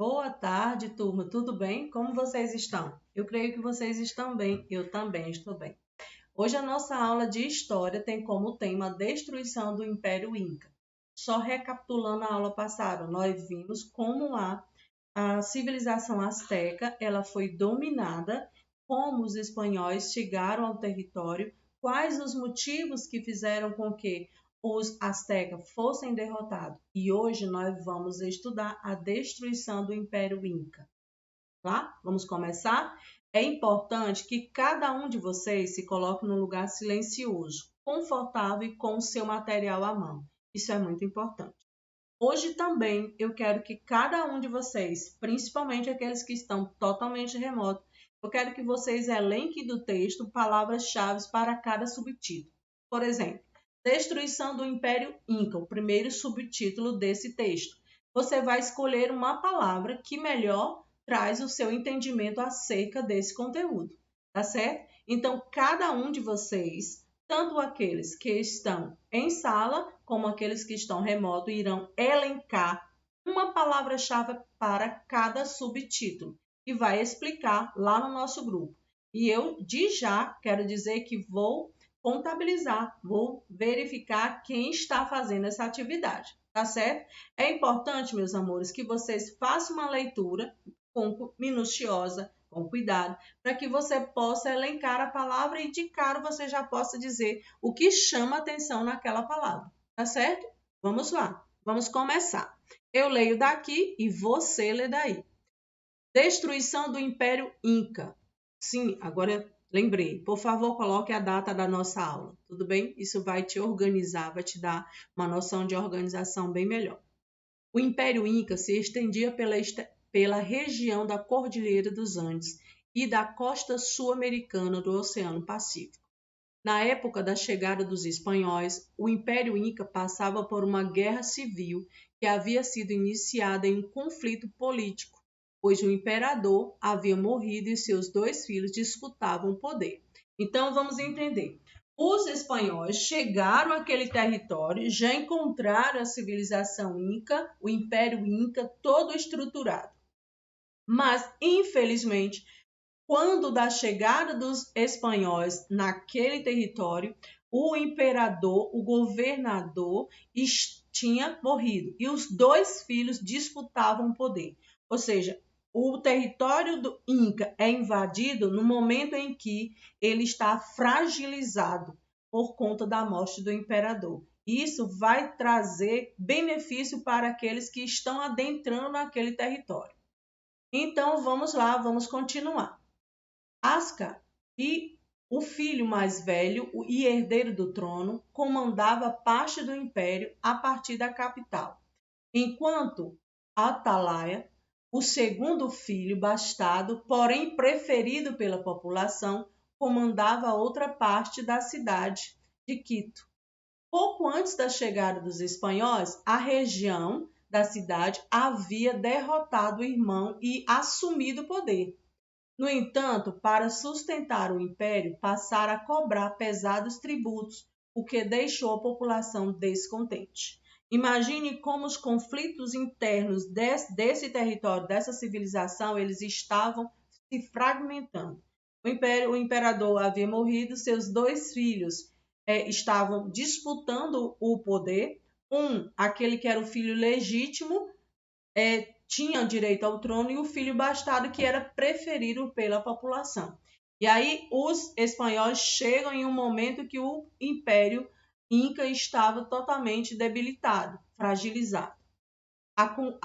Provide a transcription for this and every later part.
Boa tarde, turma. Tudo bem? Como vocês estão? Eu creio que vocês estão bem. Eu também estou bem. Hoje a nossa aula de história tem como tema a destruição do Império Inca. Só recapitulando a aula passada, nós vimos como a civilização asteca ela foi dominada, como os espanhóis chegaram ao território, quais os motivos que fizeram com que os astecas fossem derrotados. E hoje nós vamos estudar a destruição do Império Inca. Tá? Vamos começar? É importante que cada um de vocês se coloque num lugar silencioso, confortável e com o seu material à mão. Isso é muito importante. Hoje também eu quero que cada um de vocês, principalmente aqueles que estão totalmente remotos, eu quero que vocês elenquem do texto palavras-chave para cada subtítulo. Por exemplo, Destruição do Império Inca, o primeiro subtítulo desse texto. Você vai escolher uma palavra que melhor traz o seu entendimento acerca desse conteúdo, tá certo? Então, cada um de vocês, tanto aqueles que estão em sala, como aqueles que estão remoto, irão elencar uma palavra-chave para cada subtítulo e vai explicar lá no nosso grupo. E eu, de já, quero dizer que vou contabilizar, vou verificar quem está fazendo essa atividade, tá certo? É importante, meus amores, que vocês façam uma leitura minuciosa, com cuidado, para que você possa elencar a palavra e de cara você já possa dizer o que chama atenção naquela palavra, tá certo? Vamos lá, vamos começar. Eu leio daqui e você lê daí. Destruição do Império Inca. Sim, agora lembrei. Por favor, coloque a data da nossa aula, tudo bem? Isso vai te organizar, vai te dar uma noção de organização bem melhor. O Império Inca se estendia pela região da Cordilheira dos Andes e da costa sul-americana do Oceano Pacífico. Na época da chegada dos espanhóis, o Império Inca passava por uma guerra civil que havia sido iniciada em um conflito político, pois o imperador havia morrido e seus dois filhos disputavam o poder. Então vamos entender. Os espanhóis chegaram àquele território, já encontraram a civilização Inca, o Império Inca todo estruturado. Mas, infelizmente, quando da chegada dos espanhóis naquele território, o imperador, o governador, tinha morrido e os dois filhos disputavam o poder. Ou seja, o território do Inca é invadido no momento em que ele está fragilizado por conta da morte do imperador. Isso vai trazer benefício para aqueles que estão adentrando naquele território. Então, vamos lá, vamos continuar. Asca e o filho mais velho e herdeiro do trono comandava parte do império a partir da capital, enquanto Atalaia, o segundo filho bastardo, porém preferido pela população, comandava outra parte da cidade de Quito. Pouco antes da chegada dos espanhóis, a região da cidade havia derrotado o irmão e assumido o poder. No entanto, para sustentar o império, passaram a cobrar pesados tributos, o que deixou a população descontente. Imagine como os conflitos internos desse território, dessa civilização, eles estavam se fragmentando. O imperador havia morrido, seus dois filhos estavam disputando o poder. Aquele que era o filho legítimo, tinha direito ao trono, e o filho bastardo, que era preferido pela população. E aí os espanhóis chegam em um momento que o Império Inca estava totalmente debilitado, fragilizado.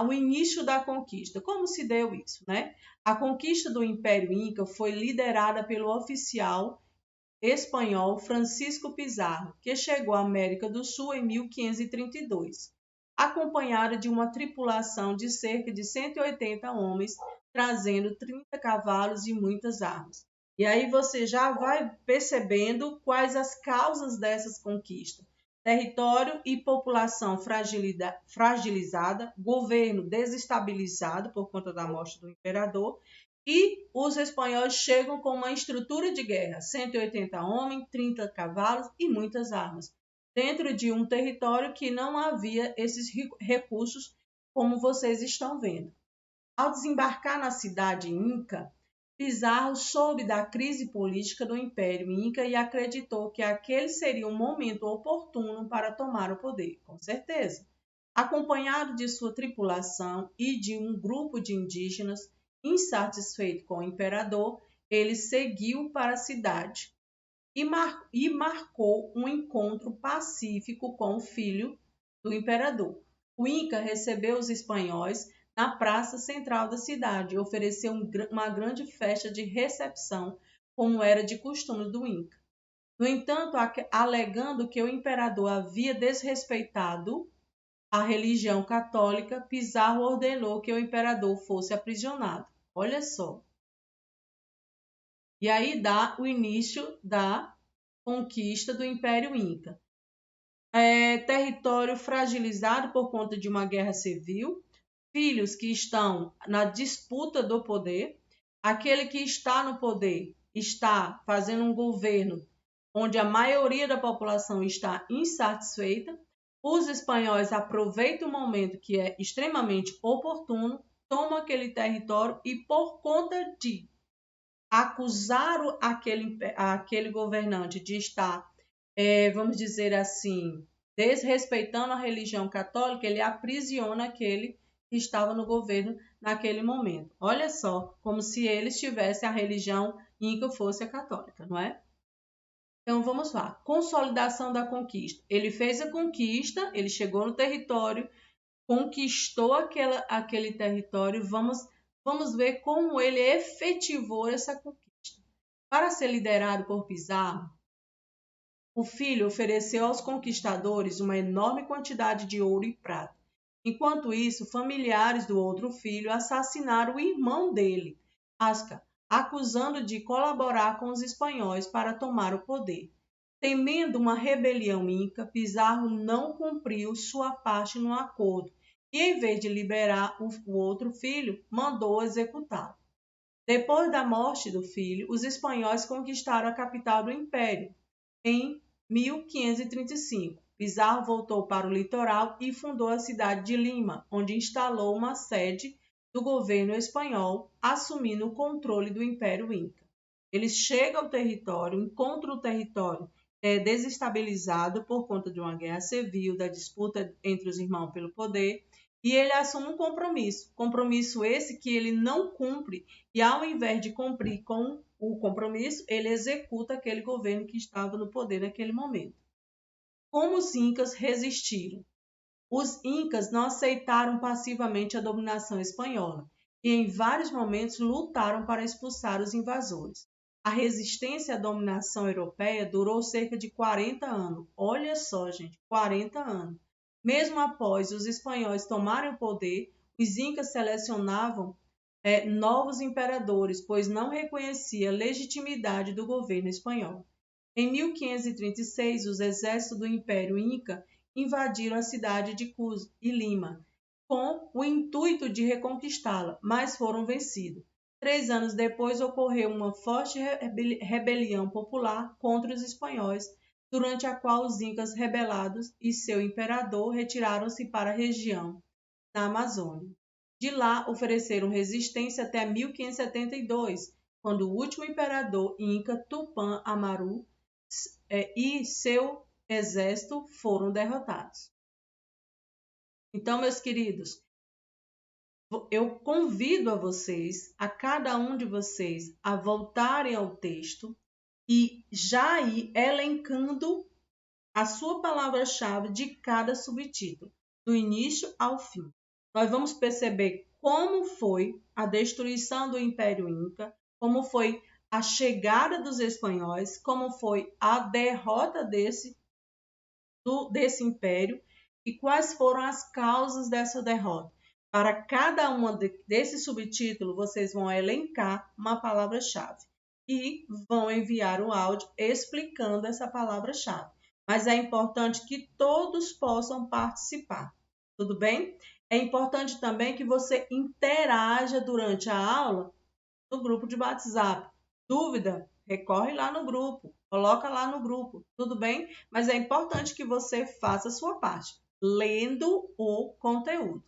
O início da conquista. Como se deu isso, né? A conquista do Império Inca foi liderada pelo oficial espanhol Francisco Pizarro, que chegou à América do Sul em 1532, acompanhado de uma tripulação de cerca de 180 homens, trazendo 30 cavalos e muitas armas. E aí você já vai percebendo quais as causas dessas conquistas. Território e população fragilizada, governo desestabilizado por conta da morte do imperador, e os espanhóis chegam com uma estrutura de guerra, 180 homens, 30 cavalos e muitas armas, dentro de um território que não havia esses recursos, como vocês estão vendo. Ao desembarcar na cidade inca, Pizarro soube da crise política do Império Inca e acreditou que aquele seria um momento oportuno para tomar o poder, com certeza. Acompanhado de sua tripulação e de um grupo de indígenas, insatisfeito com o imperador, ele seguiu para a cidade e marcou um encontro pacífico com o filho do imperador. O Inca recebeu os espanhóis na praça central da cidade e ofereceu uma grande festa de recepção, como era de costume do Inca. No entanto, alegando que o imperador havia desrespeitado a religião católica, Pizarro ordenou que o imperador fosse aprisionado. Olha só. E aí dá o início da conquista do Império Inca. Território fragilizado por conta de uma guerra civil, filhos que estão na disputa do poder, aquele que está no poder está fazendo um governo onde a maioria da população está insatisfeita, os espanhóis aproveitam o momento que é extremamente oportuno, tomam aquele território e, por conta de acusar aquele governante de estar, vamos dizer assim, desrespeitando a religião católica, ele aprisiona aquele que estava no governo naquele momento. Olha só, como se eles tivessem a religião inca fosse a católica, não é? Então vamos lá, consolidação da conquista. Ele fez a conquista, ele chegou no território, conquistou aquele território, vamos ver como ele efetivou essa conquista. Para ser liderado por Pizarro, o filho ofereceu aos conquistadores uma enorme quantidade de ouro e prata. Enquanto isso, familiares do outro filho assassinaram o irmão dele, Asca, acusando de colaborar com os espanhóis para tomar o poder. Temendo uma rebelião inca, Pizarro não cumpriu sua parte no acordo e, em vez de liberar o outro filho, mandou executá-lo. Depois da morte do filho, os espanhóis conquistaram a capital do império. Em 1535, Pizarro voltou para o litoral e fundou a cidade de Lima, onde instalou uma sede do governo espanhol, assumindo o controle do Império Inca. Ele chega ao território, encontra o território desestabilizado por conta de uma guerra civil, da disputa entre os irmãos pelo poder, e ele assume um compromisso esse que ele não cumpre, e ao invés de cumprir com o compromisso, ele executa aquele governo que estava no poder naquele momento. Como os incas resistiram? Os incas não aceitaram passivamente a dominação espanhola e em vários momentos lutaram para expulsar os invasores. A resistência à dominação europeia durou cerca de 40 anos. Olha só, gente, 40 anos. Mesmo após os espanhóis tomarem o poder, os incas selecionavam novos imperadores, pois não reconhecia a legitimidade do governo espanhol. Em 1536, os exércitos do Império Inca invadiram a cidade de Cusco e Lima, com o intuito de reconquistá-la, mas foram vencidos. 3 anos depois, ocorreu uma forte rebelião popular contra os espanhóis, durante a qual os incas rebelados e seu imperador retiraram-se para a região da Amazônia. De lá, ofereceram resistência até 1572, quando o último imperador inca Tupã Amaru e seu exército foram derrotados. Então, meus queridos, eu convido a vocês, a cada um de vocês, a voltarem ao texto e já ir elencando a sua palavra-chave de cada subtítulo, do início ao fim. Nós vamos perceber como foi a destruição do Império Inca, como foi a chegada dos espanhóis, como foi a derrota desse império e quais foram as causas dessa derrota. Para cada uma desses subtítulos, vocês vão elencar uma palavra-chave e vão enviar um áudio explicando essa palavra-chave. Mas é importante que todos possam participar, tudo bem? É importante também que você interaja durante a aula no grupo de WhatsApp. Dúvida? Recorre lá no grupo, coloca lá no grupo, tudo bem? Mas é importante que você faça a sua parte, lendo o conteúdo.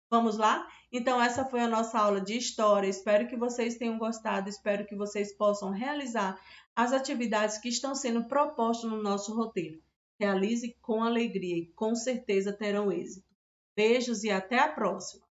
Vamos lá? Então, essa foi a nossa aula de história. Espero que vocês tenham gostado, espero que vocês possam realizar as atividades que estão sendo propostas no nosso roteiro. Realize com alegria e com certeza terão êxito. Beijos e até a próxima!